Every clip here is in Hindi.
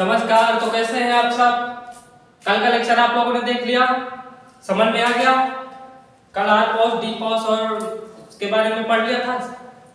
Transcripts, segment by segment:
नमस्कार। तो कैसे हैं आप सब? कल का लेक्चर आप लोगों ने देख लिया, समझ में आ गया? कल आर पॉस डी पॉस और उसके बारे में पढ़ लिया था।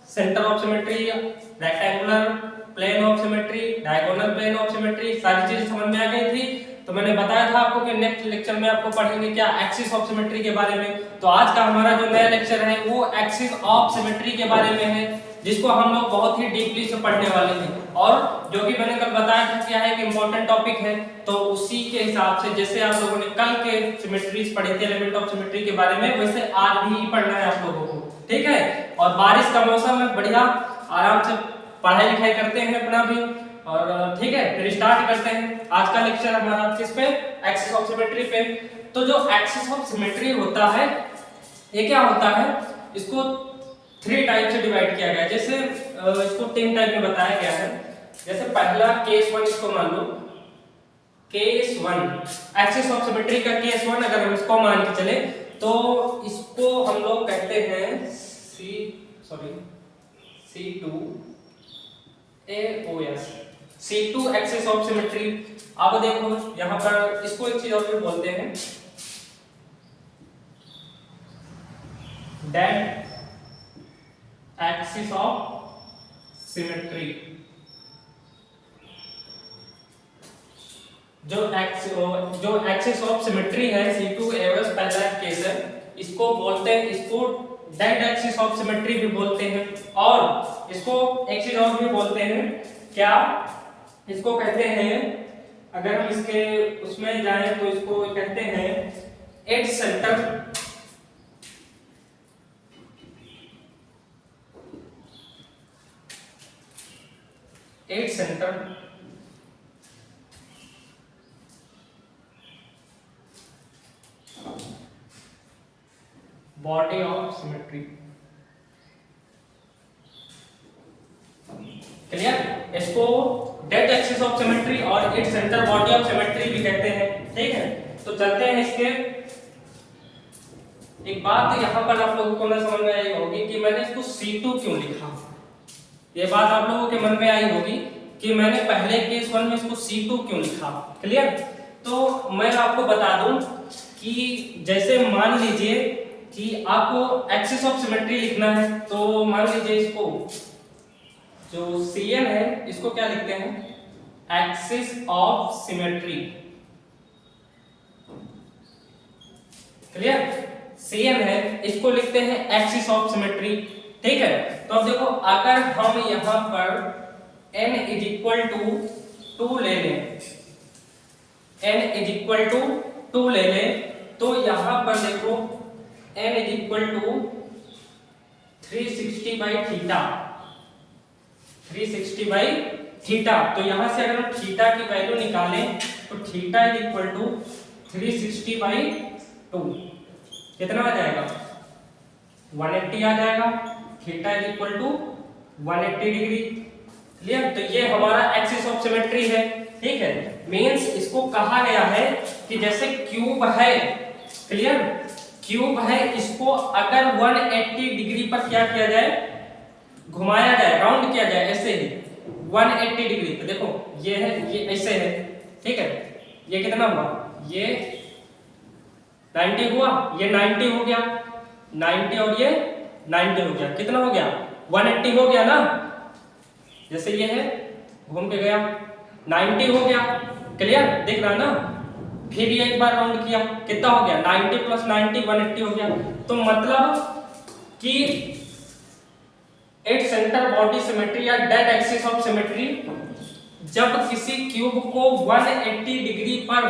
Centre of symmetry, rectangular plane of symmetry, diagonal plane of symmetry, सारी चीजें समझ में आ गई थी। तो मैंने बताया था आपको कि नेक्स्ट लेक्चर में आपको पढ़ेंगे क्या, एक्सिस ऑफ सिमेट्री के बारे में। तो आज का हमारा जो नया लेक्चर है वो एक्सिस ऑफ सिमेट्री के बारे में है, जिसको हम लोग बहुत ही डीपली से पढ़ने वाले हैं। और जो कि मैंने कल बताया था क्या है कि इंपॉर्टेंट टॉपिक है, तो उसी के हिसाब से जैसे आप लोगों ने कल के सिमेट्रीज पढ़े थे एलिमेंट ऑफ सिमेट्री के बारे में, वैसे आज भी पढ़ना है आप लोगों को, ठीक है। और बारिश का मौसम है, बढ़िया आराम से पढ़ाई लिखाई करते हैं अपना भी, और ठीक है फिर स्टार्ट करते हैं आज का लेक्चर हमारा किस पे, एक्सिस ऑफ सिमेट्री पे। तो जो एक्सिस ऑफ सिमेट्री होता है ये क्या होता है, इसको 3 टाइप से डिवाइड किया गया है। जैसे इसको 3 टाइप में बताया गया है। जैसे पहला केस 1, इसको मान लो केस 1, एक्सिस ऑफ सिमेट्री का केस 1 अगर हम इसको मान के चले तो इसको हम लोग कहते हैं C2 AOS, C2 axis of symmetry. अब देखो यहां पर इसको एक चीज और भी बोलते हैं, डेड एक्सिस ऑफ सिमेट्री। जो एक्सिस ऑफ सिमेट्री है C2 AOS पहला केस है, इसको बोलते हैं, इसको डेड एक्सिस ऑफ सिमेट्री भी बोलते हैं। और इसको एक चीज और भी बोलते हैं, क्या इसको कहते हैं, अगर हम इसके उसमें जाएं तो इसको कहते हैं as centre body of symmetry. Clear? इसको डेड एक्सिस ऑफ सिमेट्री और its centre body of symmetry भी कहते हैं, ठीक है। तो चलते हैं इसके। एक बात यहां पर आप लोगों को ना समझ में आई होगी कि मैंने इसको C2 क्यों लिखा। ये बात आप लोगों के मन में आई होगी कि मैंने पहले केस 1 में इसको C2 क्यों लिखा। क्लियर? तो मैं आपको बता दूं कि जैसे मान लीजिए कि आपको एक्सिस ऑफ सिमेट्री लिखना है, तो मान लीजिए इसको जो Cn है इसको क्या लिखते हैं, axis of symmetry. Clear? Cn है इसको लिखते हैं एक्सिस ऑफ सिमेट्री, ठीक है। तो अब देखो अगर हम यहां पर n इज इक्वल टू 2 ले लें, n इज इक्वल टू 2 ले लें, तो यहां पर देखो n is equal to 360 by theta, 360 by theta. तो यहां से अगर हम थीटा की वैल्यू निकालें तो theta is equal to 360 by 2 कितना आ जाएगा, 180 आ जाएगा। Theta is equal to 180 degree. Clear? तो ये हमारा एक्सिस ऑफ सिमेट्री है, ठीक है। मींस इसको कहा गया है कि जैसे क्यूब है, क्लियर, क्यूब है, इसको अगर 180 डिग्री पर क्या किया जाए, घुमाया जाए, राउंड किया जाए, ऐसे ही 180 डिग्री। तो देखो ये है, ये ऐसे है, ठीक है। ये कितना हुआ, ये 90 हुआ, ये 90 हो गया, 90 और ये 90 हो गया, कितना हो गया, 180 हो गया ना। जैसे ये है घूम के गया, 90 हो गया। क्लियर? दिख रहा ना। फिर ये एक बार राउंड किया, कितना हो गया, 90 प्लस 90 180 हो गया। तो मतलब कि एट सेंटर बॉडी सिमेट्री या डेड एक्सिस ऑफ सिमेट्री, जब किसी क्यूब को 180 डिग्री पर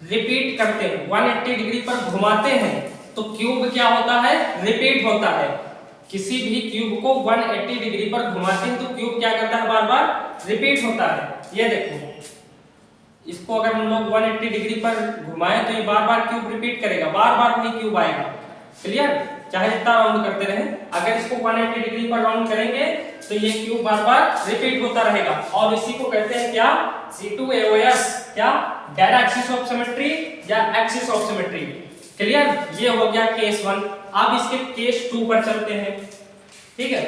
रिपीट करते हैं, 180 डिग्री पर घुमाते हैं, तो क्यूब क्या होता है, रिपीट होता है। किसी भी क्यूब को 180 डिग्री पर घुमाते हैं तो क्यूब क्या करता है, बार बार रिपीट होता है। ये देखो इसको अगर हम लोग 180 डिग्री पर घुमाएं तो ये बार बार क्यूब रिपीट करेगा, बार बार वही क्यूब आएगा। क्लियर? चाहे जितना राउंड करते रहे, अगर इसको 180 डिग्री पर राउंड करेंगे तो ये क्यूब बार बार रिपीट होता रहेगा। और इसी को कहते हैं क्या, C2 AOS, क्या, डेड एक्सिस ऑफ सिमेट्री या एक्सिस ऑफ सिमेट्री। क्लियर? ये हो गया केस 1। अब इसके केस 2 पर चलते हैं, ठीक है।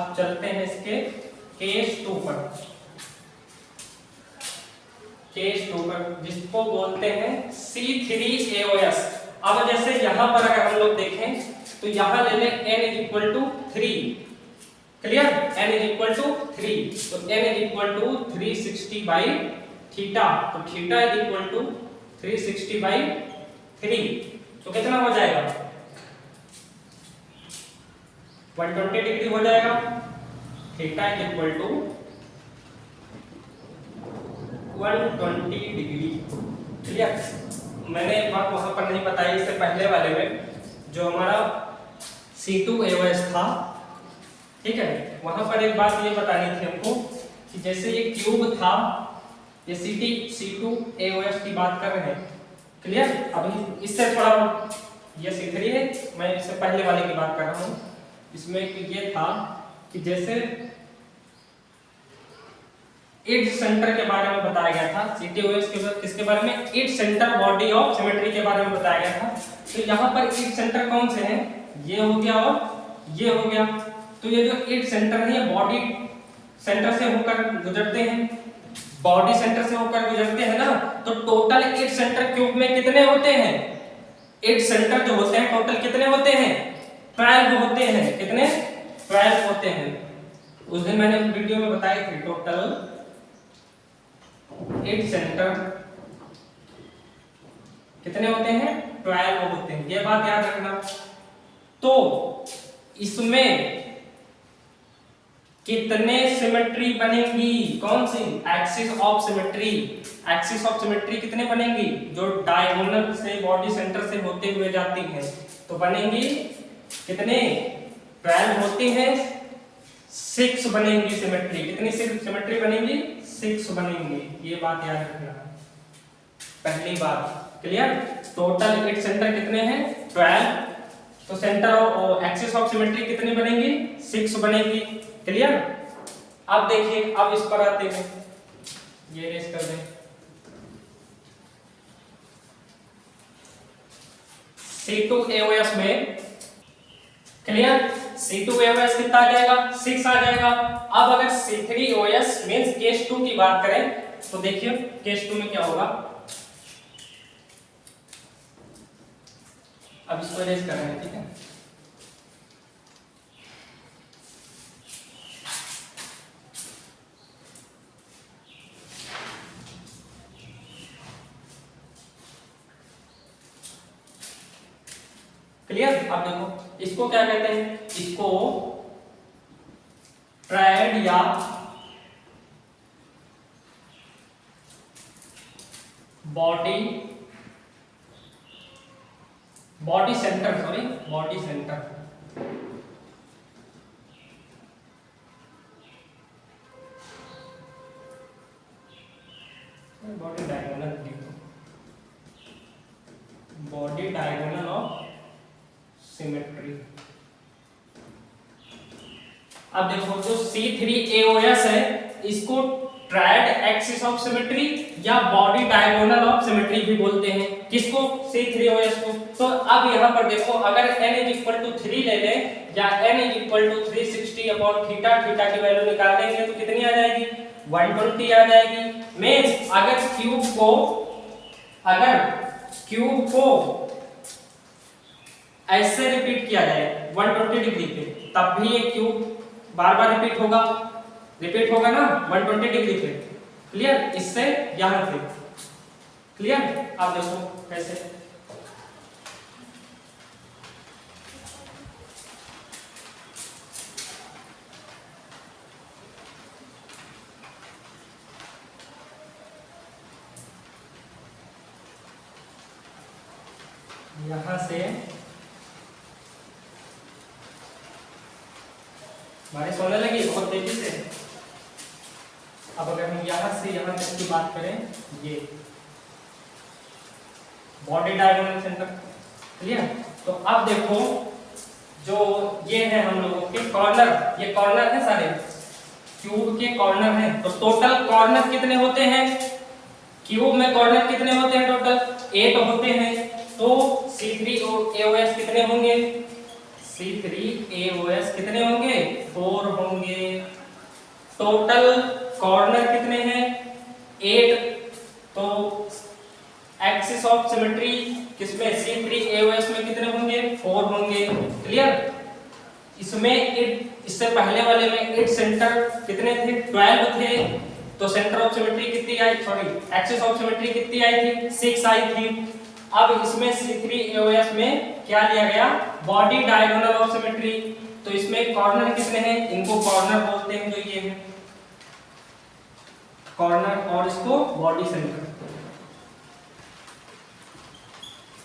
अब चलते हैं इसके केस 2 पर। केस 2 पर जिसको बोलते हैं C3AOS। अब जैसे यहां पर अगर हम लोग देखें तो यहां ले लें n is equal to 3। Clear, n is equal to 3, तो n is equal to 360 by theta, तो theta is equal to 360 by 3, तो कितना हो जाएगा 120 डिग्री हो जाएगा। Theta is equal to 120 degree. Clear, मैंने एक बात वहां पर नहीं बताई इससे पहले वाले में, जो हमारा C2AOS था, ठीक है, वहां पर एक बात ये बतानी थी हमको कि जैसे ये क्यूब था, ये C2AOS की बात कर रहे हैं। क्लियर, अब इससे थोड़ा ये C3 है, मैं इससे पहले वाले की बात कर रहा हूँ। इसमें ये था कि जैसे एज सेंटर के बारे में बताया गया था। C2AOS के किसके बारे में, as centre body of symmetry के बारे में बताया गया था। तो यहाँ पर एज सेंटर कौन से हैं, ये हो गया और ये हो गया। तो ये जो एज सेंटर है ये बॉडी सेंटर से होकर गुजरते हैं, बॉडी सेंटर से होकर गुजरते हैं ना। तो टोटल एज सेंटर क्यूब में कितने होते हैं, एज सेंटर जो होते हैं टोटल कितने होते हैं, 12 होते हैं। कितने, 12 होते हैं। उस दिन मैंने वीडियो में बताई थी टोटल एज सेंटर कितने होते हैं, 12 होते हैं, ये बात याद रखना। तो इसमें कितने सिमेट्री बनेंगी, कौन सी, axis of symmetry. Axis of symmetry कितने बनेंगी, जो डायगोनल से बॉडी सेंटर से होते हुए जाती हैं, तो बनेंगी कितने, 12 होती हैं, 6 बनेंगी सिमेट्री। कितनी सिमेट्री बनेंगी, 6 बनेंगी, ये बात याद रखना। पहली बात, क्लियर। टोटल एज सेंटर कितने हैं, 12, तो centre of axis of symmetry कितनी बनेंगी, 6 बनेगी। क्लियर। अब देखिए, अब इस पर आते हैं, ये रेस कर दें। C2AOS में, क्लियर, C2AOS कितना आ जाएगा, 6 आ जाएगा। अब अगर C3OS मींस केस 2 की बात करें तो देखिए केस 2 में क्या होगा। अब इसको इरेज कर रहे हैं, ठीक है। क्लियर, अब देखो इसको क्या कहते हैं, इसको ट्रायड या body centre, sorry body centre, body diagonal, body diagonal of symmetry. अब देखो जो C3AOS है इसको ट्रायड एक्सिस ऑफ सिमेट्री या बॉडी डायगोनल ऑफ सिमेट्री भी बोलते हैं। किसको, C3OS को। तो अब यहां पर देखो, अगर n इज इक्वल टू 3 ले लें या n is equal to 360 upon theta, theta की वैल्यू निकाल देंगे तो कितनी आ जाएगी, 120 आ जाएगी। मींस अगर क्यूब को ऐसे रिपीट किया जाए 120 डिग्री पे, तब भी ये क्यूब बार बार रिपीट होगा ना 120 डिग्री पे। क्लियर, इससे यहां से। क्लियर, आप देखो कैसे, यहां से हमारे सोने लगी बहुत तेजी से। अब अगर हम यहां से यहां तक की बात करें, ये बॉडी डायगोनल सेंटर। क्लियर, तो अब देखो जो ये है हम लोगों के कॉर्नर, ये कॉर्नर है सारे क्यूब के कॉर्नर हैं। तो टोटल कॉर्नर कितने होते हैं, क्यूब में कॉर्नर कितने होते हैं, टोटल 8 होते हैं। तो C3AOS कितने होंगे, C3AOS कितने होंगे? 4 होंगे। टोटल कॉर्नर कितने हैं? 8। तो एक्सिस ऑफ सिमेट्री किसमें? C3AOS में कितने होंगे? 4 होंगे। क्लियर? इसमें इससे पहले वाले में 8 सेंटर कितने थे? 12 थे। तो सेंटर ऑफ सिमेट्री कितनी आई? सॉरी, एक्सिस ऑफ सिमेट्री कितनी आई थी? 6 आई थी। अब इसमें C3AOS में क्या लिया गया? Body diagonal of symmetry. तो इसमें कॉर्नर कितने हैं? इनको कॉर्नर बोलते हैं, जो ये है कॉर्नर, और इसको बॉडी सेंटर।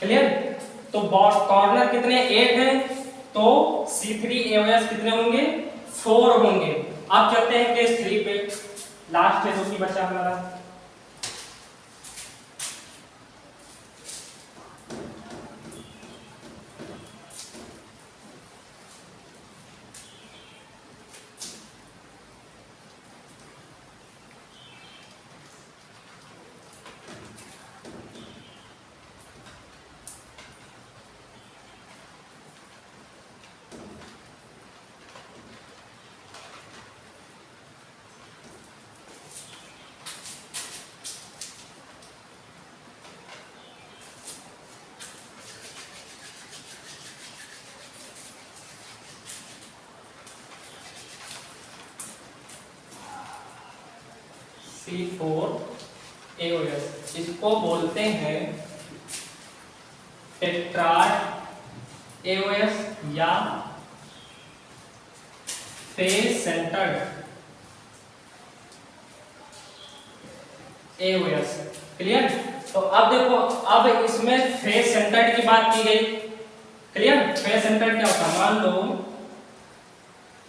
क्लियर? तो कॉर्नर कितने? 8 हैं। तो C3AOS कितने होंगे? 4 होंगे। अब चलते हैं केस 3 पे, लास्ट है जो कि बचा हमारा। C4AOS इसको बोलते हैं टेट्राड AOS या फेस सेंटर्ड AOS। क्लियर? तो अब देखो, अब इसमें फेस सेंटर्ड की बात की गई। क्लियर? फेस सेंटर्ड क्या होता है? मान लो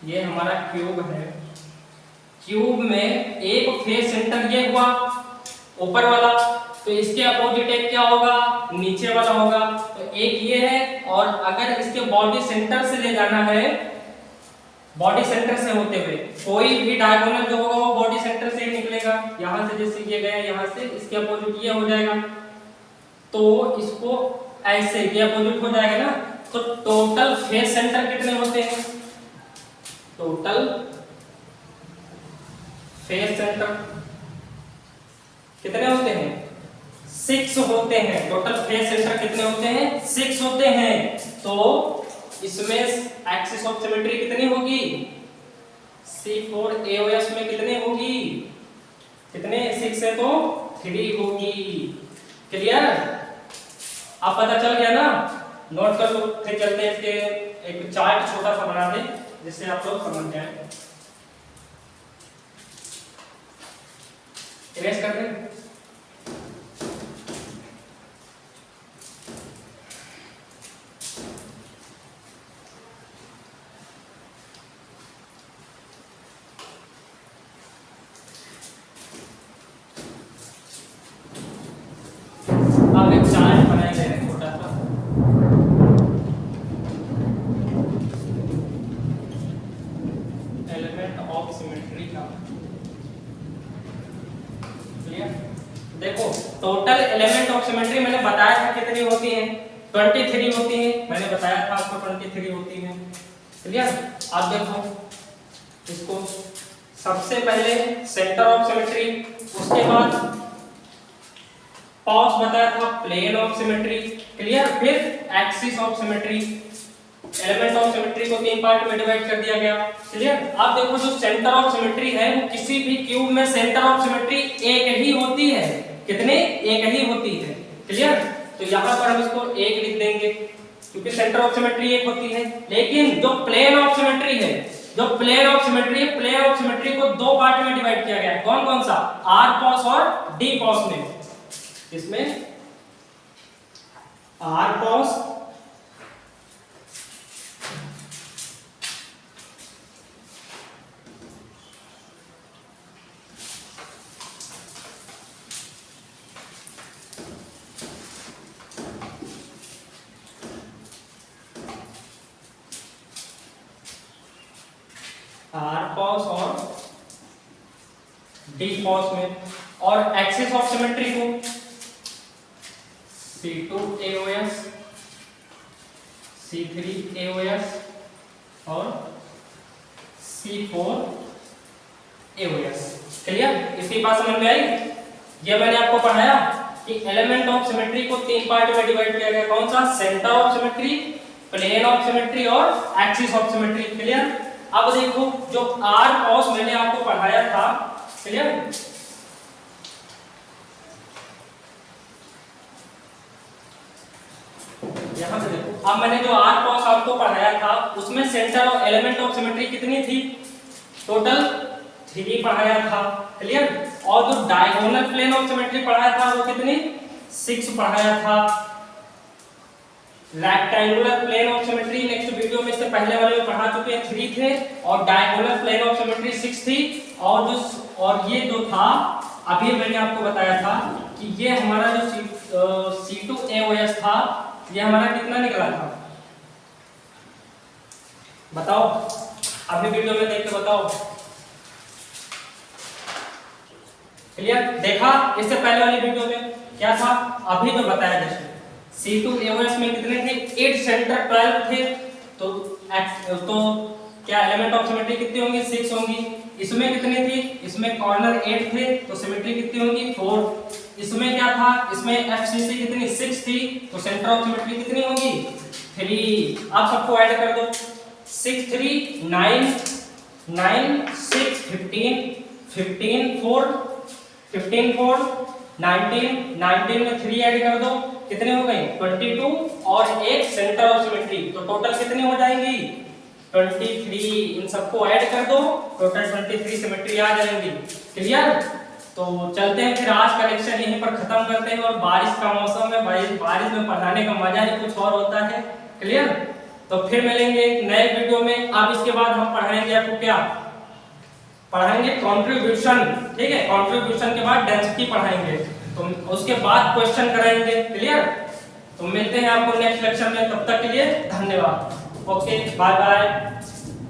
ये हमारा क्यूब है, क्यूब में एक फेस सेंटर ये हुआ ऊपर वाला, तो इसके अपोजिट एक क्या होगा? नीचे वाला होगा। तो एक ये है, और अगर इसके बॉडी सेंटर से ले जाना है, बॉडी सेंटर से होते हुए कोई भी डायगोनल जो होगा वो बॉडी सेंटर से ही निकलेगा। यहां से जैसे ये गया, यहां से इसके अपोजिट ये हो जाएगा, तो इसको ऐसे ये अपोजिट हो जाएगा ना। तो टोटल फेस सेंटर कितने होते हैं? टोटल फेस सेंटर कितने होते हैं? 6 होते हैं। टोटल फेस सेंटर कितने होते हैं? 6 होते हैं। तो इसमें एक्सिस ऑफ सिमेट्री कितनी होगी? C4AOS में कितने होगी? कितने? 6 है तो 3 होगी। क्लियर? अब पता चल गया ना? नोट कर लो। फिर चलते हैं इसके एक चार्ट छोटा सा बना दे जिससे आप लोग समझ जाए। इरेज कर दें। अब एक चार्ट बनाए गए हैं छोटा सा। एलिमेंट ऑफ सिमेट्री का। देखो, टोटल एलिमेंट ऑफ सिमेट्री मैंने बताया था कितनी होती हैं? 23 होती हैं। मैंने बताया था आपको 23 होती हैं। क्लियर? आप देखो इसको, सबसे पहले सेंटर ऑफ सिमेट्री, उसके बाद पॉज बताया था प्लेन ऑफ सिमेट्री। क्लियर? फिर axis of symmetry. Element of symmetry को 3 पार्ट में डिवाइड कर दिया गया। क्लियर? अब देखो, जो सेंटर ऑफ सिमेट्री है वो किसी भी क्यूब में सेंटर ऑफ सिमेट्री एक ही होती है। कितने? एक ही होती है। क्लियर? तो यहां पर हम इसको 1 लिख देंगे क्योंकि सेंटर ऑफ सिमेट्री एक होती है। लेकिन जो प्लेन ऑफ सिमेट्री है, जो प्लेन ऑफ सिमेट्री है, प्लेन ऑफ सिमेट्री को 2 पार्ट में डिवाइड किया गया है। कौन कौन सा? आर पॉस और डी पॉस में। इसमें आर पॉस और डी पॉस में, और एक्सिस ऑफ सिमेट्री को C2AOS, C3AOS और C4AOS। क्लियर? इसकी बात समझ में आई? ये मैंने आपको पढ़ाया कि एलिमेंट ऑफ सिमेट्री को 3 पार्ट में डिवाइड किया गया। कौन सा? Centre of symmetry, plane of symmetry और एक्सिस ऑफ सिमेट्री। क्लियर? अब देखो जो आर कॉस मैंने आपको पढ़ाया था, क्लियर, यहां से देखो, अब मैंने जो आर कॉस आपको पढ़ाया था उसमें सेंटर और एलिमेंट ऑफ सिमेट्री कितनी थी? टोटल 3 पढ़ाया था। क्लियर? और जो डायगोनल प्लेन ऑफ सिमेट्री पढ़ाया था वो कितनी? 6 पढ़ाया था। Rectangular plane of symmetry next video में, इससे पहले वाले में पढ़ा चुके हैं, 3 थे, और डायगोनल प्लेन ऑफ सिमेट्री 6 थी। और ये जो था अभी मैंने आपको बताया था कि ये हमारा जो C2AOS था, ये हमारा कितना निकला था? बताओ, अभी वीडियो में देख के बताओ। क्लियर? देखा? इससे पहले वाली वीडियो में क्या था? अभी तो बताया जैसे C2AOS में कितने थे? 8 सेंटर 12 थे। तो क्या एलिमेंट ऑफ सिमेट्री कितनी होंगी? 6 होंगी। इसमें कितनी थी? इसमें कॉर्नर 8 थे, तो सिमेट्री कितनी होंगी? 4। इसमें क्या था? इसमें FCC कितनी? 6 थी, तो सेंटर ऑफ सिमेट्री कितनी होगी? 3। आप सबको ऐड कर दो। 6 3 9 9 6 15 15 4 15 4 19 19 में 3 ऐड कर दो, कितने हो गई? 22 और एक सेंटर ऑफ सिमेट्री, तो टोटल कितनी हो जाएंगी? 23। इन सबको ऐड कर दो, टोटल 23 सिमेट्री आ जाएंगी। क्लियर? तो चलते हैं फिर, आज का लेक्चर यहीं पर खत्म करते हैं। और बारिश का मौसम है, बारिश में पढ़ाने का मजा ही कुछ और होता है। क्लियर? तो फिर मिलेंगे एक नए वीडियो में। अब इसके बाद हम पढ़ाएंगे आपको क्या? पढ़ाएंगे कंट्रीब्यूशन। ठीक है? कंट्रीब्यूशन के बाद डेंसिटी पढ़ाएंगे, तो उसके बाद क्वेश्चन कराएंगे। क्लियर? तो मिलते हैं आपको नेक्स्ट लेक्चर में, तब तक के लिए धन्यवाद। Okay, bye bye.